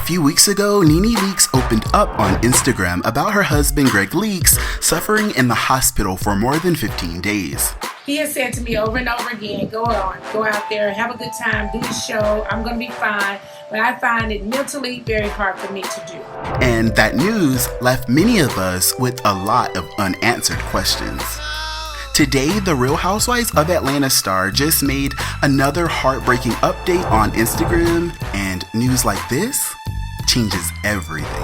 few weeks ago, Nene Leakes opened up on Instagram about her husband Gregg Leakes suffering in the hospital for more than 15 days. He has said to me over and over again, go out there, have a good time, do the show, I'm going to be fine. But I find it mentally very hard for me to do. And that news left many of us with a lot of unanswered questions. Today, the Real Housewives of Atlanta star just made another heartbreaking update on Instagram, and news like this changes everything.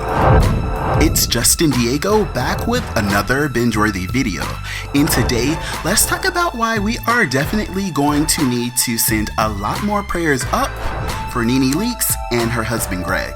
It's Justin Diego back with another Bingeworthy video, and today, let's talk about why we are definitely going to need to send a lot more prayers up for Nene Leakes and her husband Gregg.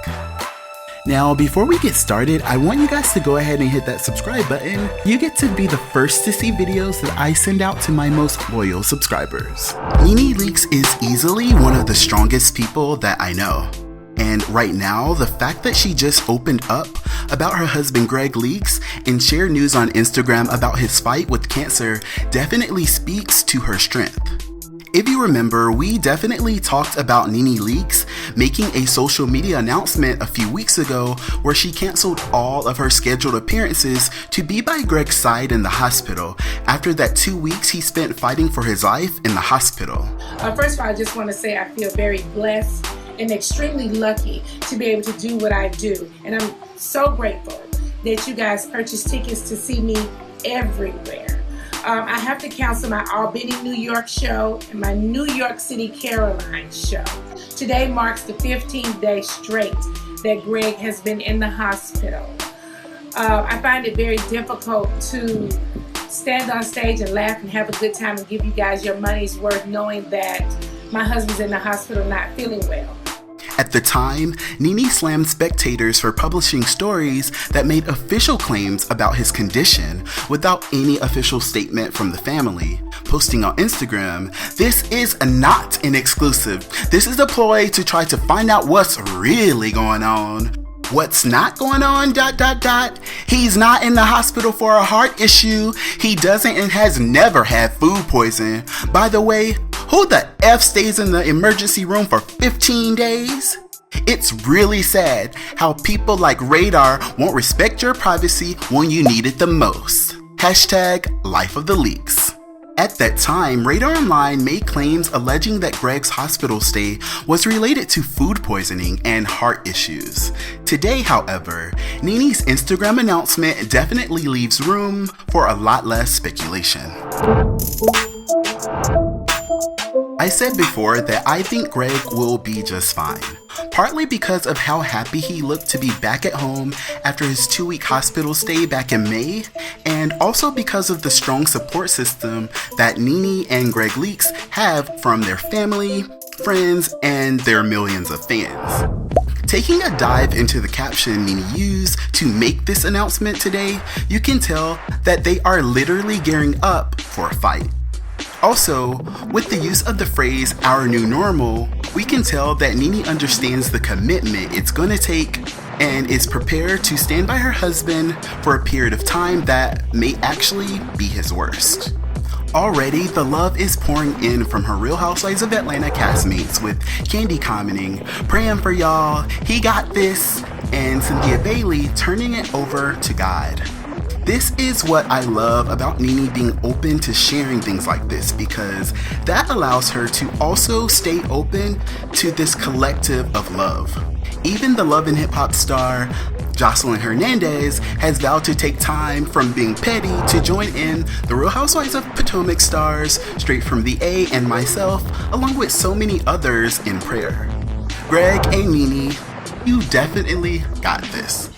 Now, before we get started, I want you guys to go ahead and hit that subscribe button. You get to be the first to see videos that I send out to my most loyal subscribers. Nene Leakes is easily one of the strongest people that I know. And right now, the fact that she just opened up about her husband Gregg Leakes and shared news on Instagram about his fight with cancer definitely speaks to her strength. If you remember, we definitely talked about Nene Leakes making a social media announcement a few weeks ago where she canceled all of her scheduled appearances to be by Gregg's side in the hospital after that 2 weeks he spent fighting for his life in the hospital. First of all, I just want to say I feel very blessed and extremely lucky to be able to do what I do. And I'm so grateful that you guys purchased tickets to see me everywhere. I have to cancel my Albany, New York show and my New York City, Caroline show. Today marks the 15th day straight that Gregg has been in the hospital. I find it very difficult to stand on stage and laugh and have a good time and give you guys your money's worth knowing that my husband's in the hospital not feeling well. At the time, Nene slammed spectators for publishing stories that made official claims about his condition without any official statement from the family. Posting on Instagram, "This is not an exclusive. This is a ploy to try to find out what's really going on. What's not going on, ... He's not in the hospital for a heart issue. He doesn't and has never had food poisoning. By the way, who the F stays in the emergency room for 15 days? It's really sad how people like Radar won't respect your privacy when you need it the most. Hashtag Life of the Leakes." At that time, Radar Online made claims alleging that Gregg's hospital stay was related to food poisoning and heart issues. Today, however, Nene's Instagram announcement definitely leaves room for a lot less speculation. I said before that I think Gregg will be just fine, partly because of how happy he looked to be back at home after his 2-week hospital stay back in May, and also because of the strong support system that Nene and Gregg Leakes have from their family, friends, and their millions of fans. Taking a dive into the caption Nene used to make this announcement today, you can tell that they are literally gearing up for a fight. Also, with the use of the phrase "our new normal," we can tell that Nene understands the commitment it's gonna take and is prepared to stand by her husband for a period of time that may actually be his worst. Already, the love is pouring in from her Real Housewives of Atlanta castmates, with Candy commenting, "Praying for y'all, he got this," and Cynthia Bailey turning it over to God. This is what I love about Nene being open to sharing things like this, because that allows her to also stay open to this collective of love. Even the Love and Hip Hop star Jocelyn Hernandez has vowed to take time from being petty to join in the Real Housewives of Potomac stars, Straight from the A, and myself, along with so many others in prayer. Gregg and Nene, you definitely got this.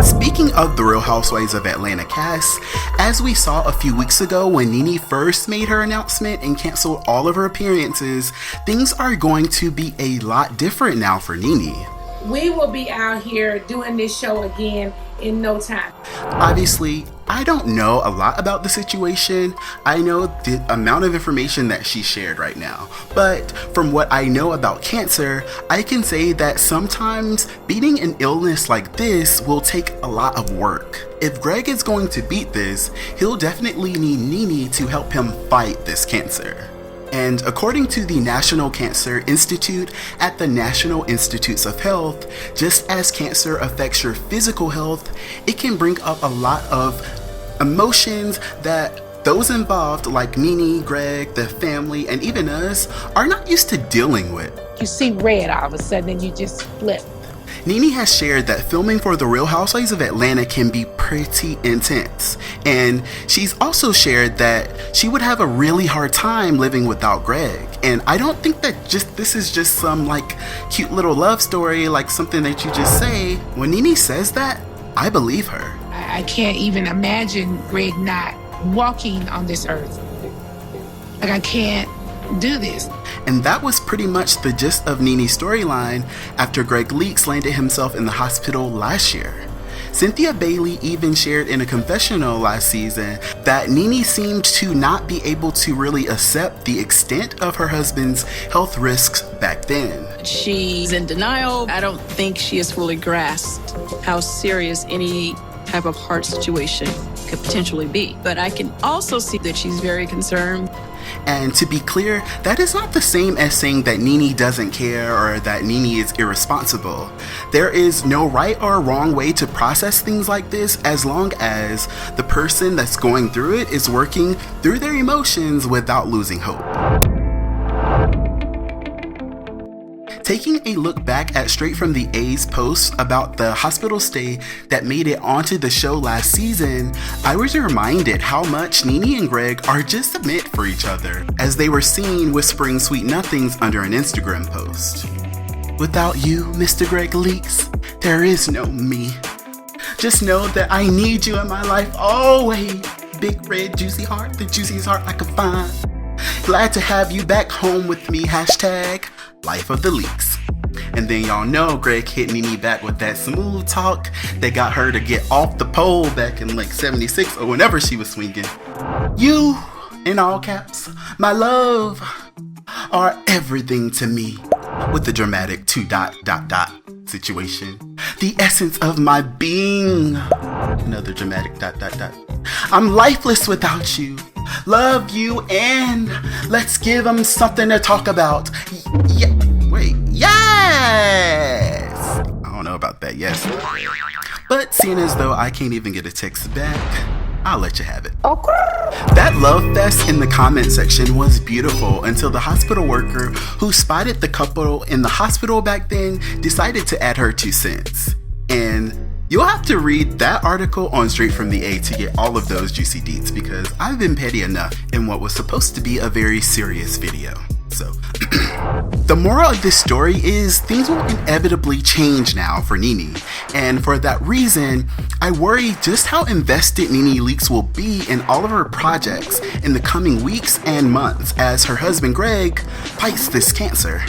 Speaking of the Real Housewives of Atlanta cast, as we saw a few weeks ago when Nene first made her announcement and canceled all of her appearances, things are going to be a lot different now for Nene. We will be out here doing this show again in no time. Obviously, I don't know a lot about the situation. I know the amount of information that she shared right now, but from what I know about cancer, I can say that sometimes beating an illness like this will take a lot of work. If Gregg is going to beat this, he'll definitely need Nene to help him fight this cancer. And according to the National Cancer Institute at the National Institutes of Health, just as cancer affects your physical health, it can bring up a lot of emotions that those involved, like Nene, Gregg, the family, and even us, are not used to dealing with. You see red all of a sudden and you just flip. Nene has shared that filming for The Real Housewives of Atlanta can be pretty intense. And she's also shared that she would have a really hard time living without Gregg. And I don't think that this is just some like cute little love story, like something that you just say. When Nene says that, I believe her. I can't even imagine Gregg not walking on this earth. Like, I can't do this. And that was pretty much the gist of Nene's storyline after Gregg Leakes landed himself in the hospital last year. Cynthia Bailey even shared in a confessional last season that Nene seemed to not be able to really accept the extent of her husband's health risks back then. She's in denial. I don't think she has fully grasped how serious any type of heart situation could potentially be. But I can also see that she's very concerned. And to be clear, that is not the same as saying that Nene doesn't care or that Nene is irresponsible. There is no right or wrong way to process things like this as long as the person that's going through it is working through their emotions without losing hope. Taking a look back at Straight from the A's post about the hospital stay that made it onto the show last season, I was reminded how much Nene and Gregg are just meant for each other, as they were seen whispering sweet nothings under an Instagram post. Without you, Mr. Gregg Leakes, there is no me. Just know that I need you in my life always. Big red juicy heart, the juiciest heart I could find. Glad to have you back home with me, hashtag Life of the Leakes. And then y'all know Gregg hit Nene back with that smooth talk that got her to get off the pole back in like 76 or whenever she was swinging. You, in all caps, my love, are everything to me. With the dramatic ... situation. The essence of my being. Another dramatic ... I'm lifeless without you. Love you and let's give them something to talk about. Yes! I don't know about that, yes. But seeing as though I can't even get a text back, I'll let you have it. That love fest in the comment section was beautiful until the hospital worker who spotted the couple in the hospital back then decided to add her 2 cents. And you'll have to read that article on Straight from the A to get all of those juicy deets, because I've been petty enough in what was supposed to be a very serious video. So, the moral of this story is things will inevitably change now for Nene, and for that reason, I worry just how invested Nene Leakes will be in all of her projects in the coming weeks and months as her husband Gregg fights this cancer.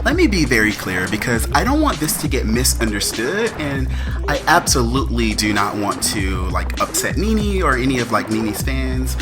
Let me be very clear, because I don't want this to get misunderstood, and I absolutely do not want to upset Nene or any of Nene's fans.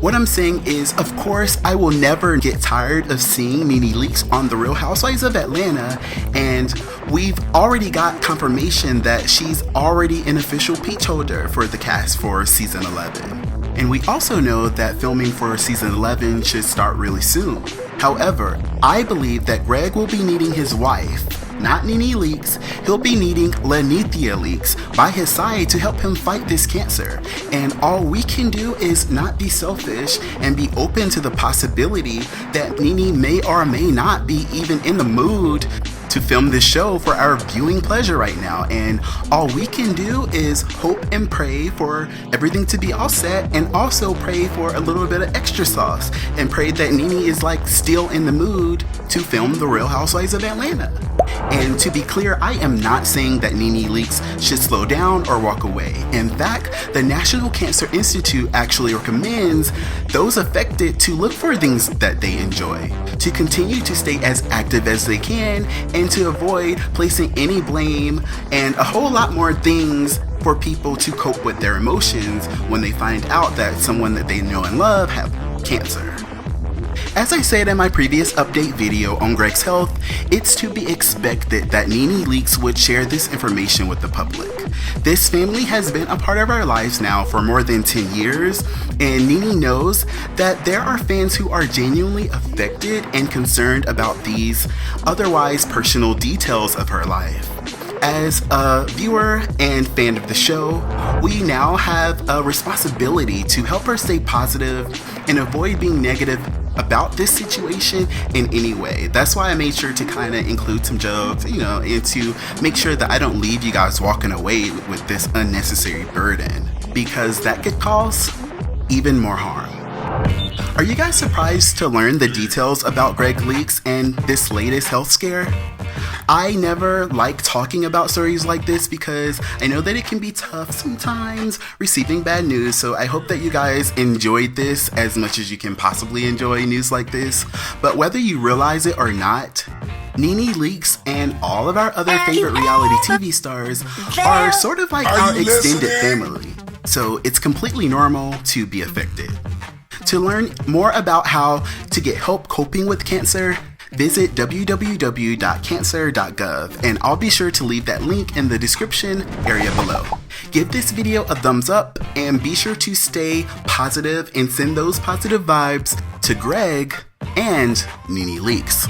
What I'm saying is, of course, I will never get tired of seeing Nene Leakes on The Real Housewives of Atlanta, and we've already got confirmation that she's already an official peach holder for the cast for season 11. And we also know that filming for season 11 should start really soon. However, I believe that Gregg will be needing his wife, not Nene Leakes. He'll be needing Lenethia Leakes by his side to help him fight this cancer. And all we can do is not be selfish and be open to the possibility that Nene may or may not be even in the mood to film this show for our viewing pleasure right now. And all we can do is hope and pray for everything to be all set, and also pray for a little bit of extra sauce and pray that Nene is still in the mood to film The Real Housewives of Atlanta. And to be clear, I am not saying that Nene Leakes should slow down or walk away. In fact, the National Cancer Institute actually recommends those affected to look for things that they enjoy, to continue to stay as active as they can, and to avoid placing any blame and a whole lot more things for people to cope with their emotions when they find out that someone that they know and love have cancer. As I said in my previous update video on Gregg's health, it's to be expected that Nene Leakes would share this information with the public. This family has been a part of our lives now for more than 10 years, and Nene knows that there are fans who are genuinely affected and concerned about these otherwise personal details of her life. As a viewer and fan of the show, we now have a responsibility to help her stay positive and avoid being negative about this situation in any way. That's why I made sure to kind of include some jokes, and to make sure that I don't leave you guys walking away with this unnecessary burden, because that could cause even more harm. Are you guys surprised to learn the details about Gregg Leakes and this latest health scare? I never like talking about stories like this because I know that it can be tough sometimes receiving bad news, so I hope that you guys enjoyed this as much as you can possibly enjoy news like this. But whether you realize it or not, Nene Leakes and all of our other favorite reality TV stars are sort of like our extended family, so it's completely normal to be affected. To learn more about how to get help coping with cancer, visit www.cancer.gov, and I'll be sure to leave that link in the description area below. Give this video a thumbs up and be sure to stay positive and send those positive vibes to Gregg and Nene Leakes.